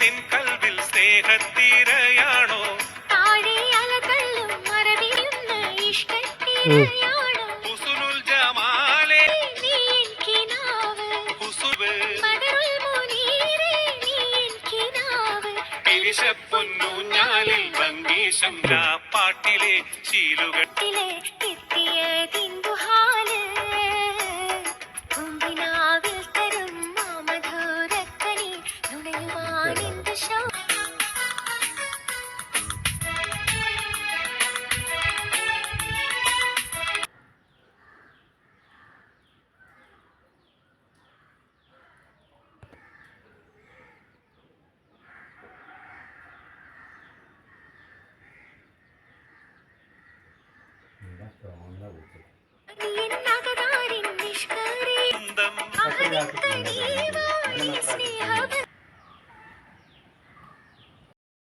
നിൻ കൽവിൽ സ്നേഹത്തീരയാണോ താഴെ അലതള്ളും മറവിയുന്ന ഇഷ്ടത്തീരയാണോ ഹുസ്നുൽ ജമാലേ നീ എൻ കിനാവ് ഹുസുബ് ബദറുൽ മുനീറേ നീ എൻ കിനാവ് പിരിശപ്പൊന്നൂഞ്ഞാലിൽ ഭംഗീശം പാട്ടിലെ ശീലുകൾ ത്തിലെ എത്തിയതിന്ദുഹാല് കുമ്പിനാവിൽ തരും മാമധുരക്കനി നുണയുവാനെന്ത് സ്വന്തം സ്നേഹ